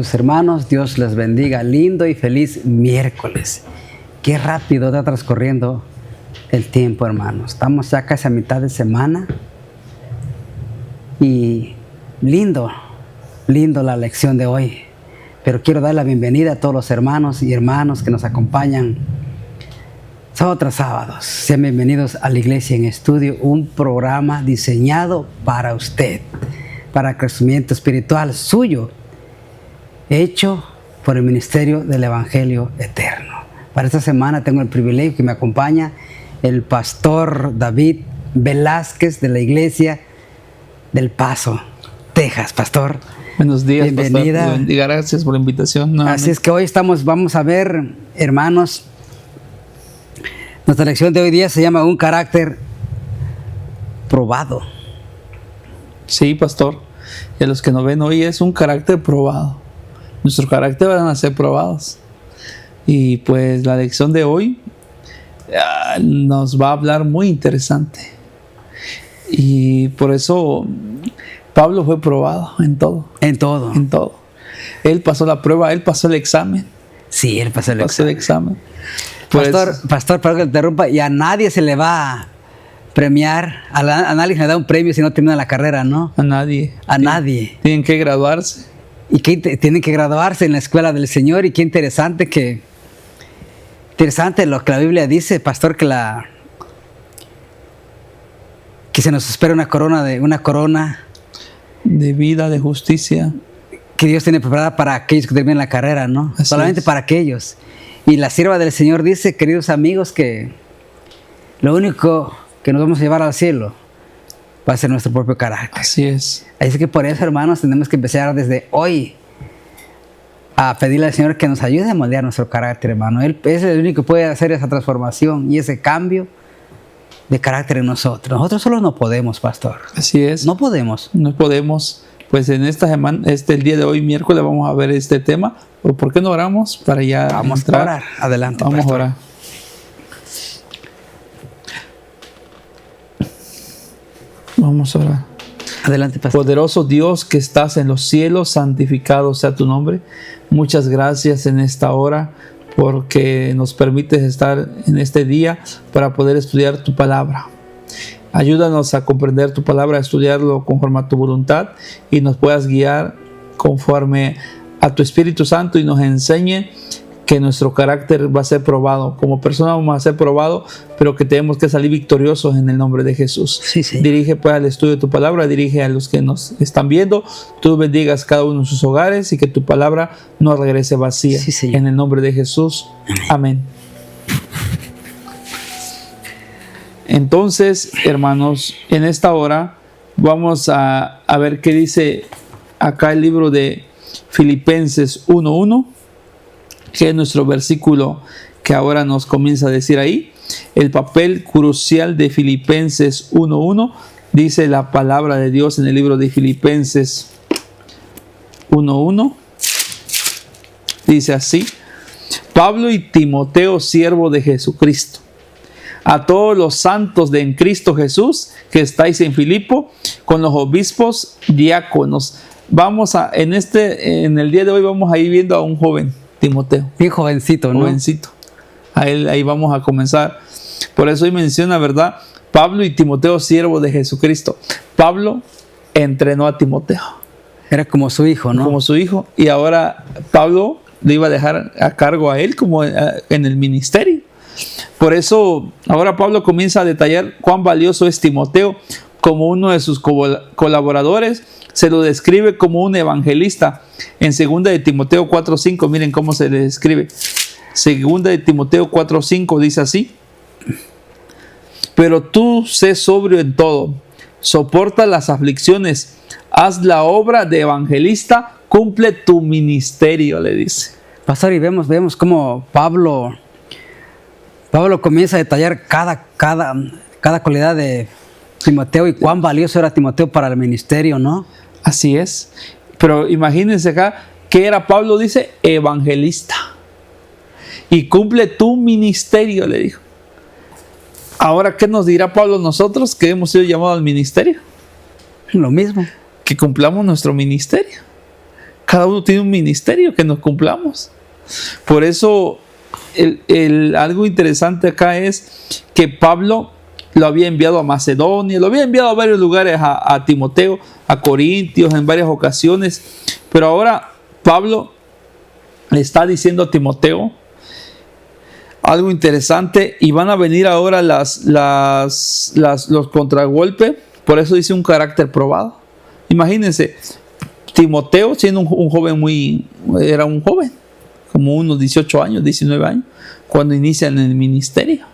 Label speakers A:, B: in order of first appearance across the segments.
A: queridos hermanos, Dios les bendiga. Lindo y feliz miércoles. Qué rápido está transcurriendo el tiempo, hermanos. Estamos ya casi a mitad de semana. Y lindo la lección de hoy. Pero quiero dar la bienvenida a todos los hermanos y hermanas que nos acompañan sábado tras sábado. Sean bienvenidos a la Iglesia en Estudio, un programa diseñado para usted, para crecimiento espiritual suyo, hecho por el Ministerio del Evangelio Eterno. Para esta semana tengo el privilegio que me acompaña el pastor David Velázquez de la Iglesia del Paso, Texas. Pastor,
B: buenos días,
A: bienvenida.
B: Pastor. Gracias por la invitación.
A: Así es que hoy vamos a ver, hermanos, nuestra lección de hoy día se llama un carácter probado.
B: Sí, pastor. Y a los que nos ven hoy es un carácter probado. Nuestros caracteres van a ser probados. Y pues la lección de hoy nos va a hablar muy interesante. Y por eso Pablo fue probado en todo. En todo. Él pasó la prueba, él pasó el examen.
A: Sí, él pasó el examen. Pastor, perdón que interrumpa, y a nadie se le va a premiar, a nadie se le da un premio si no termina la carrera, ¿no?
B: A nadie.
A: Nadie.
B: Tienen que graduarse.
A: Y que tienen que graduarse en la escuela del Señor. Y qué interesante lo que la Biblia dice, pastor, que se nos espera una corona
B: de vida, de justicia,
A: que Dios tiene preparada para aquellos que terminan la carrera, ¿no?
B: Así
A: solamente
B: es.
A: Para aquellos. Y la sierva del Señor dice, queridos amigos, que lo único que nos vamos a llevar al cielo va a ser nuestro propio carácter.
B: Así es.
A: Así que por eso, hermanos, tenemos que empezar desde hoy a pedirle al Señor que nos ayude a moldear nuestro carácter, hermano. Él es el único que puede hacer esa transformación y ese cambio de carácter en nosotros. Nosotros solos no podemos, pastor.
B: Así es.
A: No podemos.
B: No podemos. Pues en esta semana, el día de hoy, miércoles, vamos a ver este tema. ¿Por qué no oramos? Para ya
A: vamos
B: entrar.
A: A orar. Adelante,
B: vamos
A: pastor.
B: A orar. Vamos a orar.
A: Adelante, pastor.
B: Poderoso Dios que estás en los cielos, santificado sea tu nombre. Muchas gracias en esta hora porque nos permites estar en este día para poder estudiar tu palabra. Ayúdanos a comprender tu palabra, a estudiarlo conforme a tu voluntad y nos puedas guiar conforme a tu Espíritu Santo y nos enseñe que nuestro carácter va a ser probado. Como persona vamos a ser probados, pero que tenemos que salir victoriosos en el nombre de Jesús.
A: Sí, sí.
B: Dirige pues al estudio de tu palabra, dirige a los que nos están viendo. Tú bendigas cada uno en sus hogares y que tu palabra no regrese vacía.
A: Sí,
B: en el nombre de Jesús. Amén. Entonces, hermanos, en esta hora vamos a ver qué dice acá el libro de Filipenses 1:1, que es nuestro versículo que ahora nos comienza a decir ahí. El papel crucial de Filipenses 1:1 dice la palabra de Dios en el libro de Filipenses 1:1. Dice así: Pablo y Timoteo, siervo de Jesucristo, a todos los santos en Cristo Jesús que estáis en Filipo, con los obispos diáconos. En el día de hoy vamos a ir viendo a un joven, Timoteo.
A: Bien jovencito, ¿no?
B: Jovencito. A él ahí vamos a comenzar. Por eso hoy menciona, ¿verdad? Pablo y Timoteo, siervo de Jesucristo. Pablo entrenó a Timoteo.
A: Era como su hijo, ¿no?
B: Como su hijo. Y ahora Pablo le iba a dejar a cargo a él como en el ministerio. Por eso ahora Pablo comienza a detallar cuán valioso es Timoteo como uno de sus colaboradores. Se lo describe como un evangelista. En 2 de Timoteo 4:5, miren cómo se le describe. 2 de Timoteo 4:5 dice así: pero tú sé sobrio en todo, soporta las aflicciones, haz la obra de evangelista, cumple tu ministerio, le dice.
A: Pastor, y vemos cómo Pablo comienza a detallar cada cualidad de Timoteo y cuán valioso era Timoteo para el ministerio, ¿no?
B: Así es. Pero imagínense acá, ¿qué era Pablo? Dice, evangelista. Y cumple tu ministerio, le dijo. Ahora, ¿qué nos dirá Pablo nosotros que hemos sido llamados al ministerio?
A: Lo mismo.
B: Que cumplamos nuestro ministerio. Cada uno tiene un ministerio que nos cumplamos. Por eso algo interesante acá es que Pablo lo había enviado a Macedonia, lo había enviado a varios lugares, a Timoteo, a Corintios en varias ocasiones, pero ahora Pablo le está diciendo a Timoteo algo interesante, y van a venir ahora los contragolpes. Por eso dice un carácter probado. Imagínense, Timoteo siendo un joven era un joven, como unos 18 años, 19 años, cuando inician el ministerio.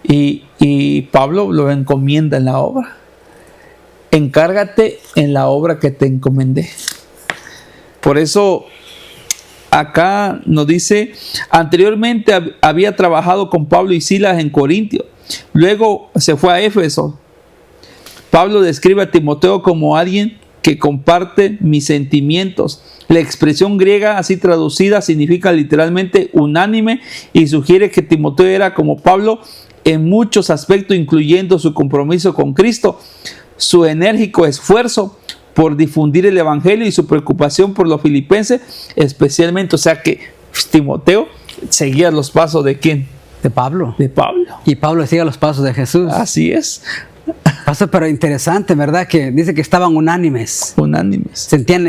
B: Y Pablo lo encomienda en la obra. Encárgate en la obra que te encomendé. Por eso acá nos dice, anteriormente había trabajado con Pablo y Silas en Corintio. Luego se fue a Éfeso. Pablo describe a Timoteo como alguien que comparte mis sentimientos. La expresión griega así traducida significa literalmente unánime, y sugiere que Timoteo era como Pablo en muchos aspectos, incluyendo su compromiso con Cristo, su enérgico esfuerzo por difundir el evangelio y su preocupación por los filipenses especialmente. O sea que Timoteo seguía los pasos ¿de quién?
A: De Pablo.
B: De Pablo.
A: Y Pablo sigue los pasos de Jesús.
B: Así es.
A: Pastor, pero interesante, ¿verdad? Que dice que estaban unánimes.
B: Unánimes.
A: Sentían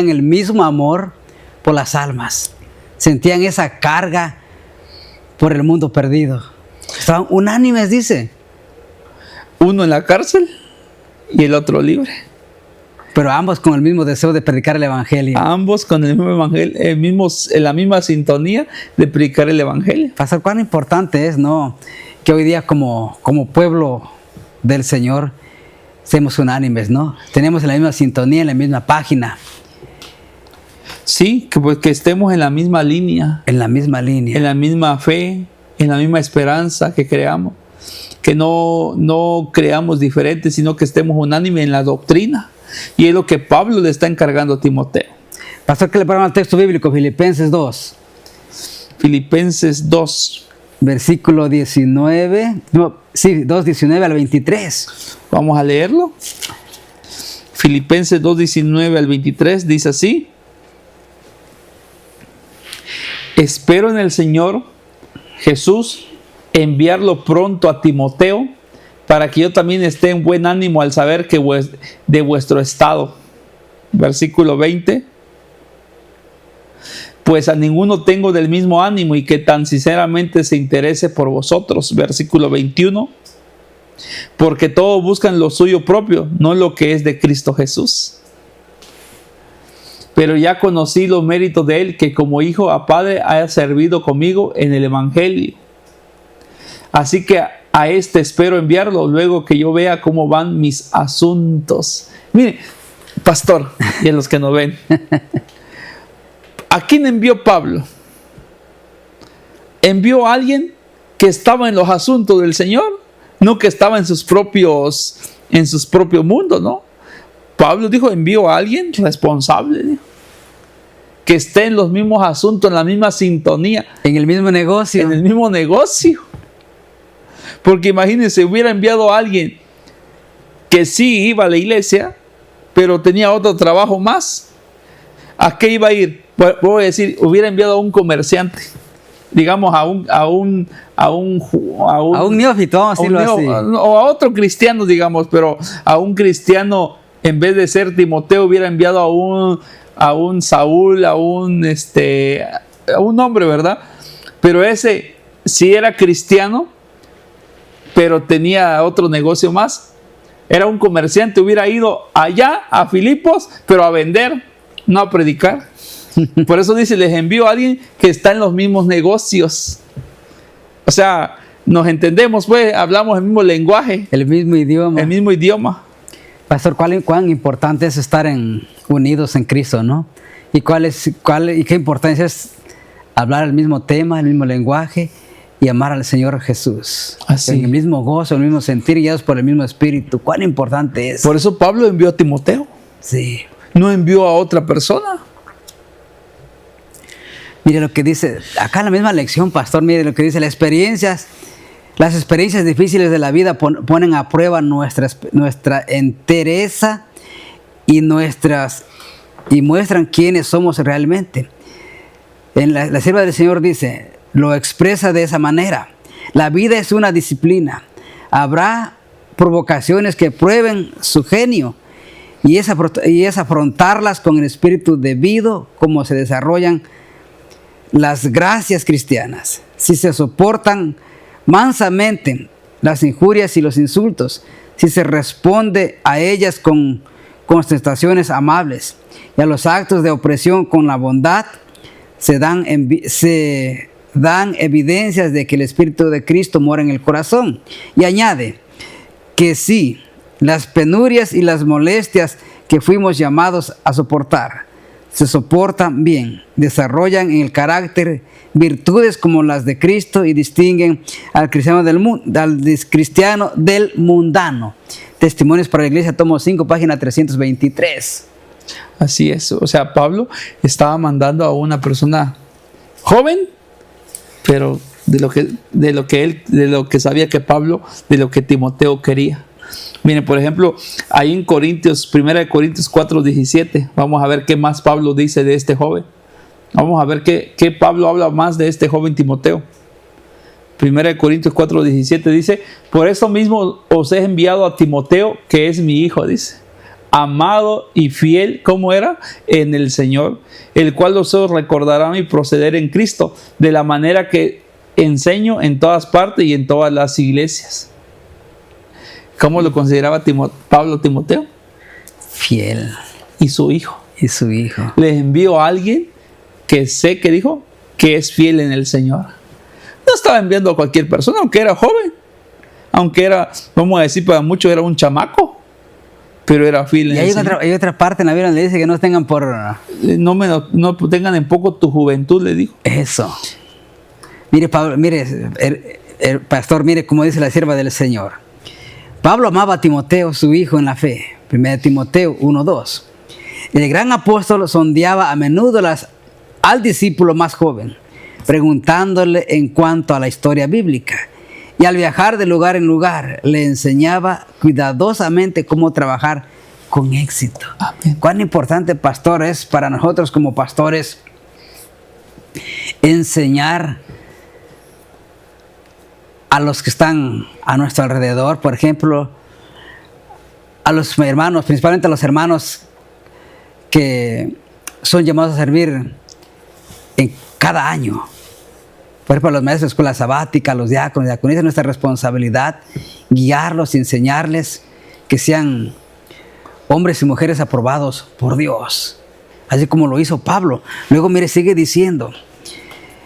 A: el mismo amor por las almas. Sentían esa carga por el mundo perdido. Estaban unánimes, dice.
B: Uno en la cárcel y el otro libre.
A: Pero ambos con el mismo deseo de predicar el evangelio.
B: Ambos con el mismo evangelio, en la misma sintonía de predicar el evangelio.
A: Pastor, cuán importante es, ¿no? Que hoy día como pueblo del Señor seamos unánimes, ¿no? Tenemos la misma sintonía, en la misma página.
B: Sí, que estemos en la misma línea.
A: En la misma línea.
B: En la misma fe, en la misma esperanza que creamos. Que no creamos diferentes, sino que estemos unánimes en la doctrina. Y es lo que Pablo le está encargando a Timoteo.
A: Pastor, ¿qué le ponemos al texto bíblico? Filipenses 2.
B: Filipenses 2.
A: Versículo 19. No, sí, 2, 19 al 23.
B: Vamos a leerlo. Filipenses 2, 19 al 23 dice así: espero en el Señor Jesús enviarlo pronto a Timoteo, para que yo también esté en buen ánimo al saber que de vuestro estado. Versículo 20. Pues a ninguno tengo del mismo ánimo y que tan sinceramente se interese por vosotros. Versículo 21. Porque todos buscan lo suyo propio, no lo que es de Cristo Jesús. Pero ya conocí los méritos de él, que como hijo a padre haya servido conmigo en el evangelio. Así que a este espero enviarlo luego que yo vea cómo van mis asuntos. Mire, pastor, y a los que nos ven, ¿a quién envió Pablo? Envió a alguien que estaba en los asuntos del Señor, no que estaba en sus propios mundos, ¿no? Pablo dijo, envió a alguien responsable, ¿no? Que esté en los mismos asuntos, en la misma sintonía.
A: En el mismo negocio.
B: En el mismo negocio. Porque imagínense, hubiera enviado a alguien que sí iba a la iglesia, pero tenía otro trabajo más. ¿A qué iba a ir? Voy a decir, hubiera enviado a un comerciante, digamos a un
A: neófito, vamos a decirlo así.
B: O a otro cristiano, digamos, pero a un cristiano, en vez de ser Timoteo, hubiera enviado a un Saúl, a un hombre, ¿verdad? Pero ese sí era cristiano, pero tenía otro negocio más. Era un comerciante, hubiera ido allá a Filipos, pero a vender, no a predicar. Por eso dice, les envío a alguien que está en los mismos negocios. O sea, nos entendemos, pues, hablamos el mismo lenguaje.
A: El mismo idioma.
B: El mismo idioma.
A: Pastor, cuán importante es estar unidos en Cristo, ¿no? Y qué importancia es hablar el mismo tema, el mismo lenguaje, y amar al Señor Jesús.
B: Así.
A: En el mismo gozo, el mismo sentir, guiados por el mismo Espíritu. Cuán importante es.
B: Por eso Pablo envió a Timoteo.
A: Sí.
B: No envió a otra persona.
A: Mire lo que dice, acá en la misma lección, pastor, mire lo que dice, las experiencias difíciles de la vida ponen a prueba nuestra entereza y nuestras y muestran quiénes somos realmente. En la sierva del Señor dice, lo expresa de esa manera. La vida es una disciplina. Habrá provocaciones que prueben su genio y es afrontarlas con el espíritu debido como se desarrollan las gracias cristianas. Si se soportan mansamente las injurias y los insultos, si se responde a ellas con contestaciones amables y a los actos de opresión con la bondad, se dan evidencias de que el Espíritu de Cristo mora en el corazón. Y añade que si las penurias y las molestias que fuimos llamados a soportar se soportan bien, desarrollan en el carácter virtudes como las de Cristo y distinguen al cristiano del mundano. Testimonios para la Iglesia, tomo 5, página 323.
B: Así es, o sea, Pablo estaba mandando a una persona joven, pero de lo que sabía que Pablo, de lo que Timoteo quería. Miren, por ejemplo, ahí en Corintios, 1 Corintios 4:17, vamos a ver qué más Pablo dice de este joven. Vamos a ver qué Pablo habla más de este joven Timoteo. 1 Corintios 4:17 dice, por eso mismo os he enviado a Timoteo, que es mi hijo, dice, amado y fiel, ¿cómo era? En el Señor, el cual os recordará mi proceder en Cristo, de la manera que enseño en todas partes y en todas las iglesias. ¿Cómo lo consideraba Pablo Timoteo?
A: Fiel.
B: Y su hijo.
A: Y su hijo.
B: Les envío a alguien que sé que dijo que es fiel en el Señor. No estaba enviando a cualquier persona, aunque era joven. Aunque era, vamos a decir, para muchos era un chamaco. Pero era fiel en el Señor.
A: Hay otra parte en la Biblia donde dice que no tengan por...
B: No tengan en poco tu juventud, le dijo.
A: Eso. Mire, Pablo, mire, el pastor, mire cómo dice la sierva del Señor. Pablo amaba a Timoteo, su hijo en la fe. 1 Timoteo 1:2. El gran apóstol sondeaba a menudo al discípulo más joven, preguntándole en cuanto a la historia bíblica. Y al viajar de lugar en lugar, le enseñaba cuidadosamente cómo trabajar con éxito.
B: Amén.
A: Cuán importante, pastor, es para nosotros como pastores enseñar a los que están a nuestro alrededor, por ejemplo, a los hermanos, principalmente a los hermanos que son llamados a servir en cada año. Por ejemplo, a los maestros de escuela sabática, a los diáconos, diaconisas, nuestra responsabilidad guiarlos y enseñarles que sean hombres y mujeres aprobados por Dios, así como lo hizo Pablo. Luego, mire, sigue diciendo,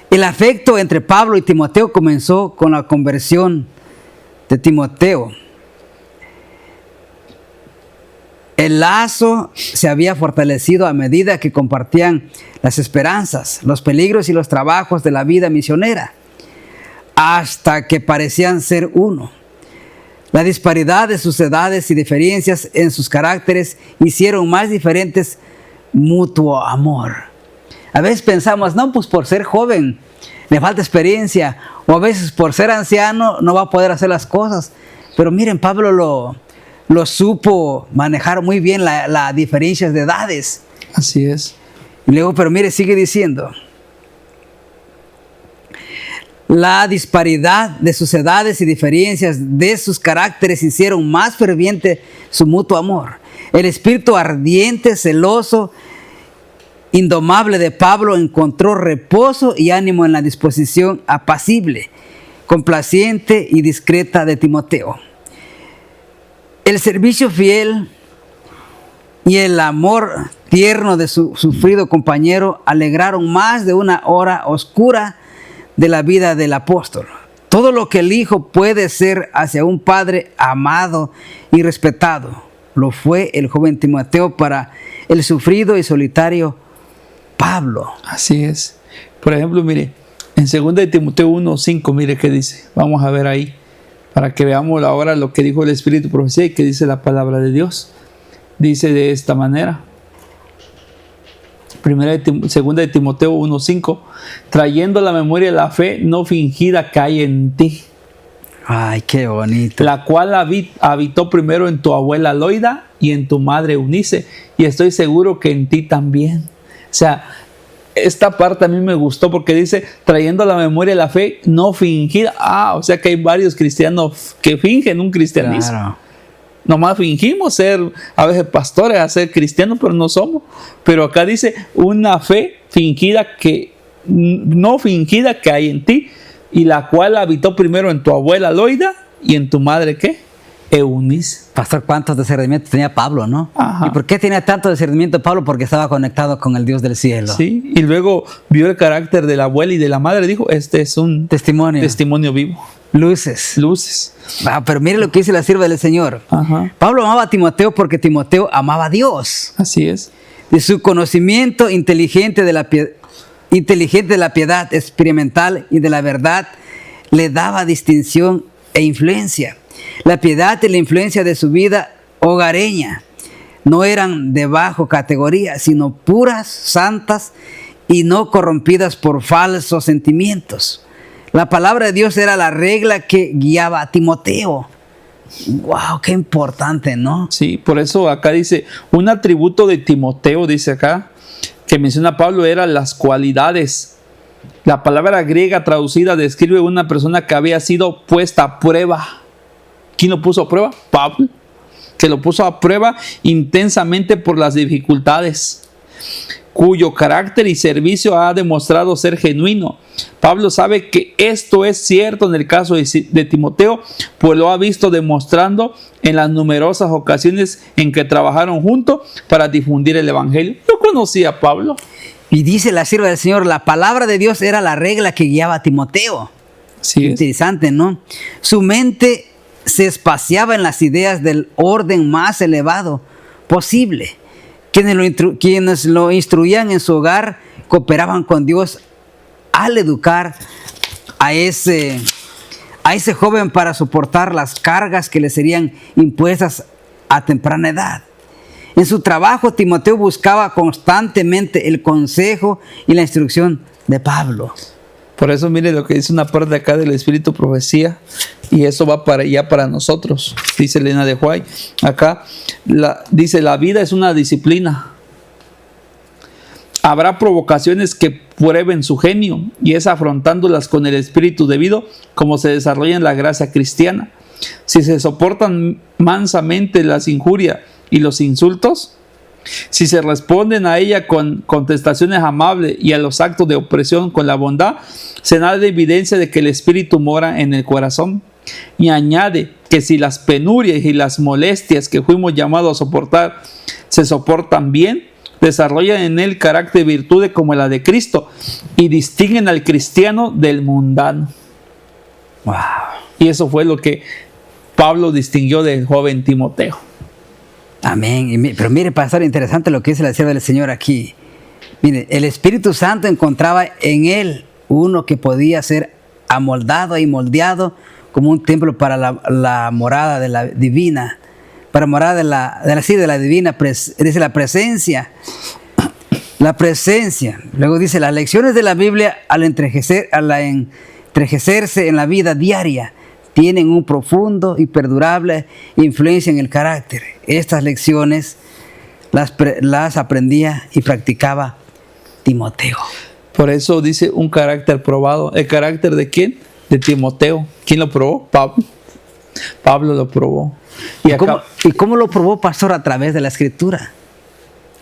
A: el afecto entre Pablo y Timoteo comenzó con la conversión de Timoteo. El lazo se había fortalecido a medida que compartían las esperanzas, los peligros y los trabajos de la vida misionera, hasta que parecían ser uno. La disparidad de sus edades y diferencias en sus caracteres hicieron más diferentes mutuo amor. A veces pensamos, no, pues por ser joven le falta experiencia, o a veces por ser anciano no va a poder hacer las cosas. Pero miren, Pablo lo supo manejar muy bien la diferencias de edades.
B: Así es.
A: Y luego, pero mire, sigue diciendo, la disparidad de sus edades y diferencias de sus caracteres hicieron más ferviente su mutuo amor. El espíritu ardiente, celoso, indomable de Pablo encontró reposo y ánimo en la disposición apacible, complaciente y discreta de Timoteo. El servicio fiel y el amor tierno de su sufrido compañero alegraron más de una hora oscura de la vida del apóstol. Todo lo que el hijo puede ser hacia un padre amado y respetado, lo fue el joven Timoteo para el sufrido y solitario Pablo.
B: Así es. Por ejemplo, mire, en 2 Timoteo 1:5, mire qué dice. Vamos a ver ahí, para que veamos ahora lo que dijo el Espíritu Profecía y que dice la palabra de Dios. Dice de esta manera. 2 Timoteo 1:5, trayendo a la memoria la fe no fingida que hay en ti.
A: Ay, qué bonito.
B: la cual habitó primero en tu abuela Loida y en tu madre Eunice, y estoy seguro que en ti también. O sea, esta parte a mí me gustó porque dice, trayendo a la memoria la fe no fingida. O sea que hay varios cristianos que fingen un cristianismo.
A: Claro.
B: Nomás fingimos ser a veces pastores, a ser cristianos, pero no somos. Pero acá dice una fe fingida no fingida que hay en ti, y la cual habitó primero en tu abuela Loida y en tu madre ¿qué? Eunice.
A: Pastor, ¿cuántos discernimientos tenía Pablo, no?
B: Ajá.
A: ¿Y por qué tenía tanto discernimiento Pablo? Porque estaba conectado con el Dios del cielo.
B: Sí, y luego vio el carácter de la abuela y de la madre, dijo, este es un testimonio vivo.
A: Luces. Pero mire lo que dice la sierva del Señor.
B: Ajá.
A: Pablo amaba a Timoteo porque Timoteo amaba a Dios.
B: Así es.
A: De su conocimiento inteligente de la piedad experimental y de la verdad le daba distinción e influencia. La piedad y la influencia de su vida hogareña no eran de bajo categoría, sino puras, santas y no corrompidas por falsos sentimientos. La palabra de Dios era la regla que guiaba a Timoteo. ¡Wow! ¡Qué importante!, ¿no?
B: Sí, por eso acá dice, un atributo de Timoteo, dice acá, que menciona Pablo, eran las cualidades. La palabra griega traducida describe una persona que había sido puesta a prueba. ¿Quién lo puso a prueba? Pablo, que lo puso a prueba intensamente por las dificultades, cuyo carácter y servicio ha demostrado ser genuino. Pablo sabe que esto es cierto en el caso de Timoteo, pues lo ha visto demostrando en las numerosas ocasiones en que trabajaron juntos para difundir el evangelio. Yo conocí a Pablo.
A: Y dice la sierva del Señor, la palabra de Dios era la regla que guiaba a Timoteo.
B: Sí,
A: interesante, ¿no? Su mente se espaciaba en las ideas del orden más elevado posible. Quienes lo instruían en su hogar cooperaban con Dios al educar a ese joven para soportar las cargas que le serían impuestas a temprana edad. En su trabajo, Timoteo buscaba constantemente el consejo y la instrucción de Pablo.
B: Por eso mire lo que dice una parte acá del Espíritu Profecía, y eso va para nosotros. Dice Elena de White acá, dice, la vida es una disciplina. Habrá provocaciones que prueben su genio, y es afrontándolas con el espíritu debido como se desarrolla en la gracia cristiana. Si se soportan mansamente las injurias y los insultos, si se responden a ella con contestaciones amables y a los actos de opresión con la bondad, se da evidencia de que el Espíritu mora en el corazón. Y añade que si las penurias y las molestias que fuimos llamados a soportar se soportan bien, desarrollan en él carácter y virtudes como la de Cristo y distinguen al cristiano del mundano.
A: Wow.
B: Y eso fue lo que Pablo distinguió del joven Timoteo.
A: Amén. Pero mire, pastor, interesante lo que dice la sierva del Señor aquí. Mire, el Espíritu Santo encontraba en él uno que podía ser amoldado y moldeado como un templo para la morada de la divina, para morada de la divina, dice la presencia. La presencia. Luego dice, las lecciones de la Biblia al entretejerse en la vida diaria tienen un profundo y perdurable influencia en el carácter. Estas lecciones las aprendía y practicaba Timoteo.
B: Por eso dice un carácter probado. ¿El carácter de quién? De Timoteo. ¿Quién lo probó? Pablo. Pablo lo probó.
A: ¿Y cómo lo probó, pastor? A través de la Escritura.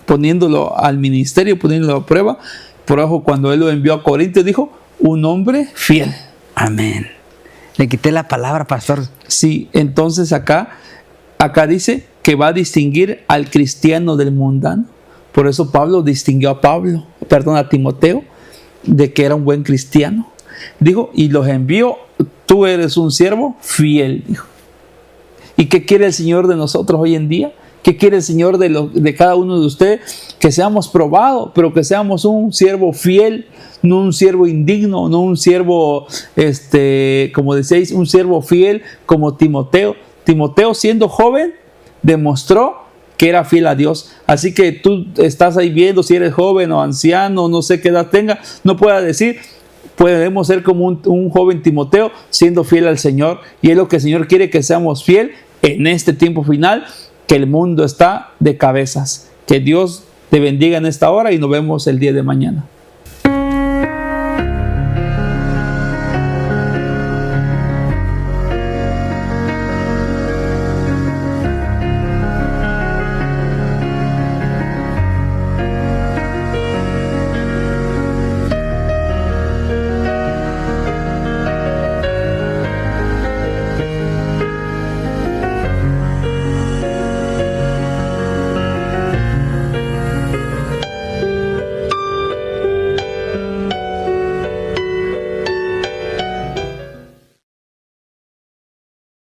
B: Poniéndolo al ministerio, poniéndolo a prueba. Por eso cuando él lo envió a Corintios dijo, un hombre fiel.
A: Amén. Le quité la palabra, pastor.
B: Sí, entonces acá dice que va a distinguir al cristiano del mundano. Por eso Pablo distinguió a Timoteo, de que era un buen cristiano. Dijo, y los envió, tú eres un siervo fiel, dijo. ¿Y qué quiere el Señor de nosotros hoy en día? ¿Qué quiere el Señor de cada uno de ustedes? Que seamos probados, pero que seamos un siervo fiel, no un siervo indigno, no un siervo, como decíais, un siervo fiel como Timoteo. Timoteo, siendo joven, demostró que era fiel a Dios. Así que tú estás ahí viendo si eres joven o anciano, no sé qué edad tenga, no puedas decir, podemos ser como un joven Timoteo, siendo fiel al Señor. Y es lo que el Señor quiere, que seamos fiel en este tiempo final, que el mundo está de cabezas. Que Dios te bendiga en esta hora y nos vemos el día de mañana.